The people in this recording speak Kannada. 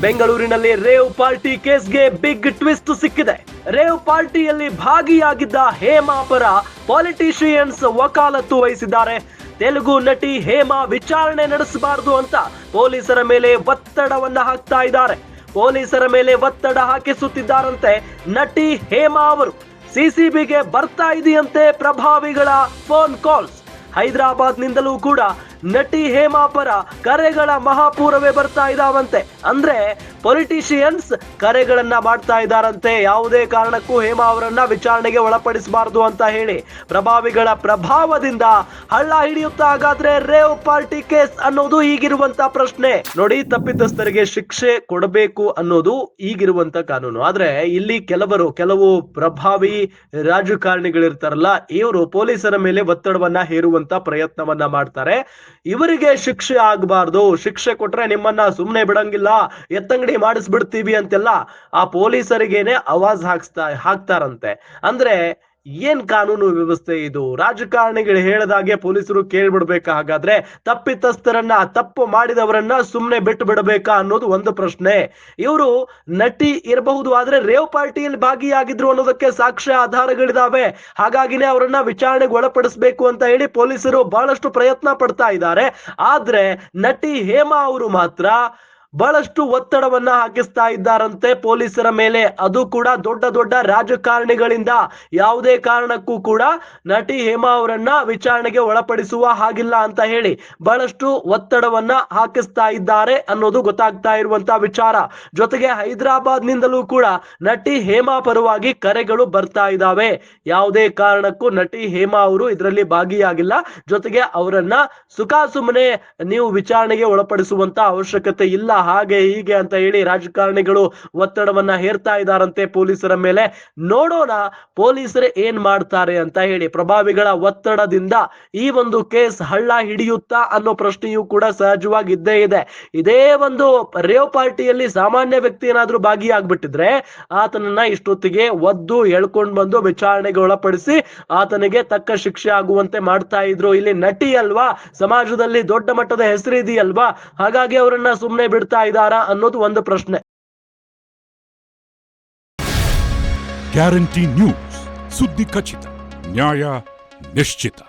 ಬೆಂಗಳೂರಿನಲ್ಲಿ ರೇವ್ ಪಾರ್ಟಿ ಕೇಸ್ಗೆ ಬಿಗ್ ಟ್ವಿಸ್ಟ್ ಸಿಕ್ಕಿದೆ. ರೇವ್ ಪಾರ್ಟಿಯಲ್ಲಿ ಭಾಗಿಯಾಗಿದ್ದ ಹೇಮಾ ಪರ ಪಾಲಿಟಿಷಿಯನ್ಸ್ ವಕಾಲತ್ತು ವಹಿಸಿದ್ದಾರೆ. ತೆಲುಗು ನಟಿ ಹೇಮಾ ವಿಚಾರಣೆ ನಡೆಸಬಾರದು ಅಂತ ಪೊಲೀಸರ ಮೇಲೆ ಒತ್ತಡವನ್ನ ಹಾಕ್ತಾ ಇದ್ದಾರೆ. ಪೊಲೀಸರ ಮೇಲೆ ಒತ್ತಡ ಹಾಕಿಸುತ್ತಿದ್ದಾರಂತೆ ನಟಿ ಹೇಮಾ ಅವರು. ಸಿಸಿಬಿಗೆ ಬರ್ತಾ ಇದೆಯಂತೆ ಪ್ರಭಾವಿಗಳ ಫೋನ್ ಕಾಲ್ಸ್. ಹೈದರಾಬಾದ್ನಿಂದಲೂ ಕೂಡ ನಟಿ ಹೇಮಾ ಪರ ಕರೆಗಳ ಮಹಾಪೂರವೇ ಬರ್ತಾ ಇದಾವಂತೆ. ಅಂದ್ರೆ ಪೊಲಿಟಿಷಿಯನ್ಸ್ ಕರೆಗಳನ್ನ ಮಾಡ್ತಾ ಇದ್ದಾರಂತೆ. ಯಾವುದೇ ಕಾರಣಕ್ಕೂ ಹೇಮಾ ಅವರನ್ನ ವಿಚಾರಣೆಗೆ ಒಳಪಡಿಸಬಾರದು ಅಂತ ಹೇಳಿ ಪ್ರಭಾವಿಗಳ ಪ್ರಭಾವದಿಂದ ಹಳ್ಳ ಹಿಡಿಯುತ್ತಾ. ಹಾಗಾದ್ರೆ ರೇವ್ ಪಾರ್ಟಿ ಕೇಸ್ ಅನ್ನೋದು ಈಗಿರುವಂತ ಪ್ರಶ್ನೆ. ನೋಡಿ, ತಪ್ಪಿತಸ್ಥರಿಗೆ ಶಿಕ್ಷೆ ಕೊಡಬೇಕು ಅನ್ನೋದು ಈಗಿರುವಂತ ಕಾನೂನು. ಆದ್ರೆ ಇಲ್ಲಿ ಕೆಲವು ಪ್ರಭಾವಿ ರಾಜಕಾರಣಿಗಳಿರ್ತಾರಲ್ಲ, ಇವರು ಪೊಲೀಸರ ಮೇಲೆ ಒತ್ತಡವನ್ನ ಹೇರುವಂತ ಪ್ರಯತ್ನವನ್ನ ಮಾಡ್ತಾರೆ. ಇವರಿಗೆ ಶಿಕ್ಷೆ ಆಗಬಾರ್ದು, ಶಿಕ್ಷೆ ಕೊಟ್ರೆ ನಿಮ್ಮನ್ನ ಸುಮ್ಮನೆ ಬಿಡಂಗಿಲ್ಲ, ಎತ್ತಂಗಡಿ ಮಾಡಿಸ್ಬಿಡ್ತೀವಿ ಅಂತೆಲ್ಲ ಆ ಪೊಲೀಸರಿಗೇನೆ ಆವಾಜ್ ಹಾಕ್ತಾರಂತೆ. ಅಂದ್ರೆ ಏನ್ ಕಾನೂನು ವ್ಯವಸ್ಥೆ ಇದು? ರಾಜಕಾರಣಿಗಳು ಹೇಳದಾಗೆ ಪೊಲೀಸರು ಕೇಳ್ಬಿಡ್ಬೇಕಾ? ಹಾಗಾದ್ರೆ ತಪ್ಪಿತಸ್ಥರನ್ನ, ತಪ್ಪು ಮಾಡಿದವರನ್ನ ಸುಮ್ನೆ ಬಿಟ್ಟು ಬಿಡಬೇಕಾ ಅನ್ನೋದು ಒಂದು ಪ್ರಶ್ನೆ. ಇವರು ನಟಿ ಇರಬಹುದು, ಆದ್ರೆ ರೇವ್ ಪಾರ್ಟಿಯಲ್ಲಿ ಭಾಗಿಯಾಗಿದ್ರು ಅನ್ನೋದಕ್ಕೆ ಸಾಕ್ಷ್ಯ ಆಧಾರಗಳಿದಾವೆ. ಹಾಗಾಗಿನೇ ಅವರನ್ನ ವಿಚಾರಣೆಗೆ ಒಳಪಡಿಸಬೇಕು ಅಂತ ಹೇಳಿ ಪೊಲೀಸರು ಬಹಳಷ್ಟು ಪ್ರಯತ್ನ ಪಡ್ತಾ ಇದ್ದಾರೆ. ಆದ್ರೆ ನಟಿ ಹೇಮಾ ಅವರು ಮಾತ್ರ ಬಹಳಷ್ಟು ಒತ್ತಡವನ್ನ ಹಾಕಿಸ್ತಾ ಇದ್ದಾರಂತೆ ಪೊಲೀಸರ ಮೇಲೆ. ಅದು ಕೂಡ ದೊಡ್ಡ ದೊಡ್ಡ ರಾಜಕಾರಣಿಗಳಿಂದ. ಯಾವುದೇ ಕಾರಣಕ್ಕೂ ಕೂಡ ನಟಿ ಹೇಮಾ ಅವರನ್ನ ವಿಚಾರಣೆಗೆ ಒಳಪಡಿಸುವ ಹಾಗಿಲ್ಲ ಅಂತ ಹೇಳಿ ಬಹಳಷ್ಟು ಒತ್ತಡವನ್ನ ಹಾಕಿಸ್ತಾ ಇದ್ದಾರೆ ಅನ್ನೋದು ಗೊತ್ತಾಗ್ತಾ ಇರುವಂತ ವಿಚಾರ. ಜೊತೆಗೆ ಹೈದರಾಬಾದ್ ನಿಂದಲೂ ಕೂಡ ನಟಿ ಹೇಮಾ ಪರವಾಗಿ ಕರೆಗಳು ಬರ್ತಾ ಇದ್ದಾವೆ. ಯಾವುದೇ ಕಾರಣಕ್ಕೂ ನಟಿ ಹೇಮಾ ಅವರು ಇದರಲ್ಲಿ ಭಾಗಿಯಾಗಿಲ್ಲ. ಜೊತೆಗೆ ಅವರನ್ನ ಸುಮ್ಮನೆ ನೀವು ವಿಚಾರಣೆಗೆ ಒಳಪಡಿಸುವಂತ ಅವಶ್ಯಕತೆ ಇಲ್ಲ, ಹಾಗೆ ಹೀಗೆ ಅಂತ ಹೇಳಿ ರಾಜಕಾರಣಿಗಳು ಒತ್ತಡವನ್ನ ಹೇರ್ತಾ ಇದ್ದಾರಂತೆ ಪೊಲೀಸರ ಮೇಲೆ. ನೋಡೋಣ ಪೊಲೀಸರು ಏನ್ ಮಾಡ್ತಾರೆ ಅಂತ ಹೇಳಿ. ಪ್ರಭಾವಿಗಳ ಒತ್ತಡದಿಂದ ಈ ಒಂದು ಕೇಸ್ ಹಳ್ಳ ಹಿಡಿಯುತ್ತಾ ಅನ್ನೋ ಪ್ರಶ್ನೆಯೂ ಕೂಡ ಸಹಜವಾಗಿ ಇದ್ದೇ ಇದೆ. ಇದೇ ಒಂದು ರೇವ್ ಪಾರ್ಟಿಯಲ್ಲಿ ಸಾಮಾನ್ಯ ವ್ಯಕ್ತಿ ಏನಾದ್ರೂ ಭಾಗಿಯಾಗ್ಬಿಟ್ಟಿದ್ರೆ ಆತನನ್ನ ಇಷ್ಟೊತ್ತಿಗೆ ಒದ್ದು ಎಳ್ಕೊಂಡ್ ಬಂದು ವಿಚಾರಣೆಗೆ ಒಳಪಡಿಸಿ ಆತನಿಗೆ ತಕ್ಕ ಶಿಕ್ಷೆ ಆಗುವಂತೆ ಮಾಡ್ತಾ ಇದ್ರು. ಇಲ್ಲಿ ನಟಿ ಅಲ್ವಾ, ಸಮಾಜದಲ್ಲಿ ದೊಡ್ಡ ಮಟ್ಟದ ಹೆಸರು ಇದೆಯಲ್ವಾ, ಹಾಗಾಗಿ ಅವರನ್ನ ಸುಮ್ಮನೆ ಬಿಡ್ತಾ ಇದ್ದಾರಾ ಅನ್ನೋದು ಒಂದು ಪ್ರಶ್ನೆ. ಗ್ಯಾರಂಟಿ ನ್ಯೂಸ್, ಸುದ್ದಿ ಖಚಿತ, ನ್ಯಾಯ ನಿಶ್ಚಿತ.